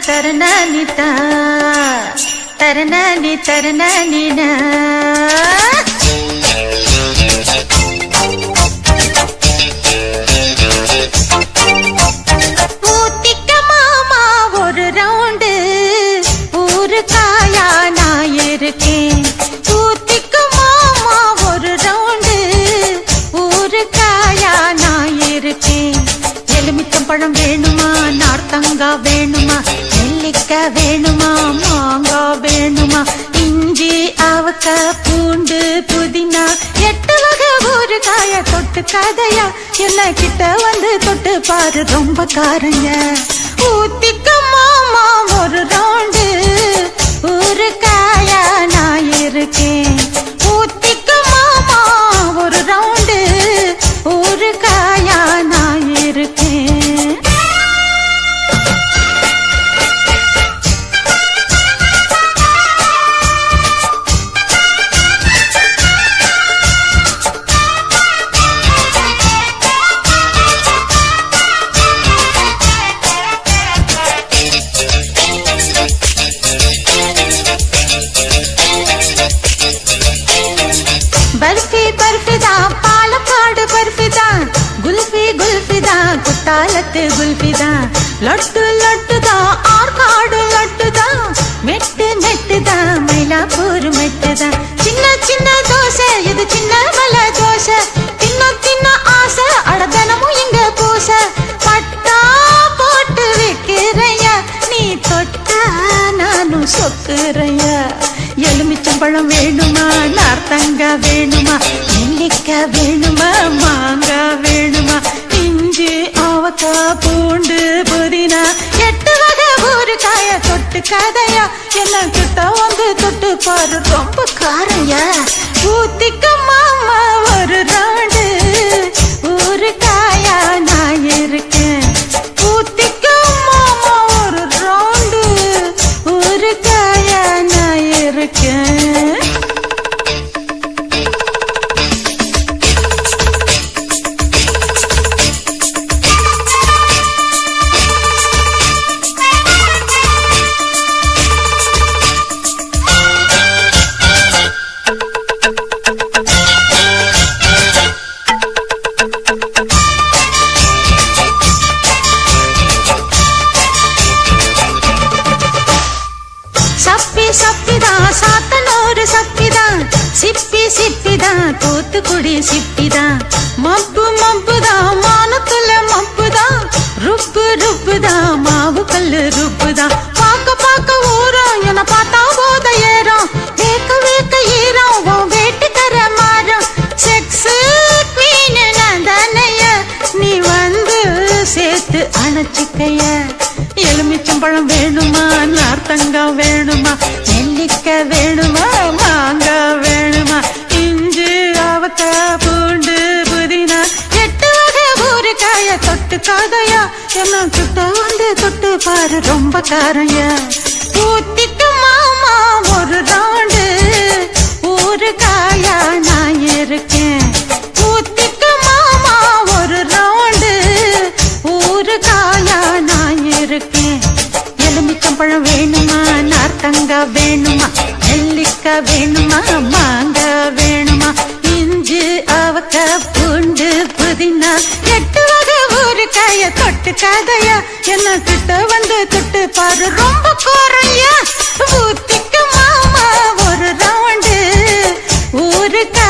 தரணானிதா தரணானி தரணானினா ஊத்திக்க மாமா ஒரு ரவுண்டு ஊருக்காயா நான் இருக்கேன். ஊத்திக்க மாமா ஒரு ரவுண்டு ஊருக்காயா நான் இருக்கேன். எலுமிச்சம்பழம் வேணுமா, நார்த்தங்கா வேணுமா, நெல்லிக்காய் வேணுமா, மாங்காய் வேணுமா, இஞ்சி அவக்காய் பூண்டு புதினா 8 வகை ஊறுகாய தொட்டு கதையா என்ன கிட்ட வந்து தொட்டு பாரு ரொம்ப காரங்க. ஊத்திக்க மாமா ஒரு ரவுண்டு ஊறுகாயா நான் இருக்கேன். ஊத்திக்க மாமா ஒரு ரவுண்டு ஊறுகாயா நான் இருக்கேன். बर्फी बर्फीदा पालकाड बर्फीदा गुल्फी गुल्फीदा कुट्टालत गुल्फीदा लड्डू लड्डूदा आर्काड लड्डूदा मेट्टु मेट्टुदा मैलापूर मेट्टुदा चिन्न चिन्न दोसे इदु चिन्न मल दोसे तिन्न तिन्न आसे अडदनमु इंग पूसे पट्टा पोट्टु विक्किरैया नी தொட்டா நானு சொக்குறையா. எலுமிச்சம்பழம் வேணுமா, நார்த்தங்கா வேணுமா, நெல்லிக்காய் வேணுமா, மாங்காய் வேணுமா, இஞ்சி அவக்காய் பூண்டு புதினா 8 வகை ஊறுகாய தொட்டு கதையா என்ன கிட்ட வந்து தொட்டு பாரு ரொம்ப காரையா. ஊத்திக்க மாமா ஒரு ரவுண்டு ஊறுகாயா நான் இருக்கேன். ஊத்திக்க மாமா ஒரு ரவுண்டு ஊறுகாயா நான் இருக்கேன். சப்பி சப்பிதான் சாத்தனூறு சப்பிதான் சிப்பி சிப்பிதான் தூத்துக்குடி சிப்பிதான் மப்பு மப்புதான் மானத்துல மப்புதான் ருப்பு ருப்புதான் மாவு கல்லு ருப்புதான் பாக்க பாக்க ஊரம் என பார்த்தா போத ஏறம் வேக்க வேக்க ஈரம் உன் வேட்டுக்கர மாறும் செக்ஸ் குவீன் நான் தானைய நீ வந்து சேர்த்து அணைச்சிக்கைய. எலுமிச்சம்பழம் வேணுமா, நார்த்தங்கா வேணுமா, நெல்லிக்காய் வேணுமா, மாங்காய் வேணுமா, இஞ்சி அவக்காய் பூண்டு புதினா 8 வகை ஊறுகாய தொட்டு கதையா என்ன கிட்ட வந்து தொட்டு பாரு ரொம்ப காரையா. ஊத்திக்க மாமா ஒரு ரவுண்டு ஊறுகாயா நான் இருக்கேன். ஊத்திக்க மாமா ஒரு ரவுண்டு ஊறுகாயா நான் இருக்கேன். எலுமிச்சம்பழம் வேணுமா, நார்த்தங்கா வேணுமா, நெல்லிக்காய் வேணுமா, மாங்காய் வேணுமா, இஞ்சி அவக்காய் பூண்டு புதினா 8 வகை ஊறுகாய தொட்டு கதையா என்ன கிட்ட வந்து தொட்டு பாரு ரொம்ப கோரையா. ஊத்திக்க மாமா ஒரு ரவுண்டு ஊறுகாய்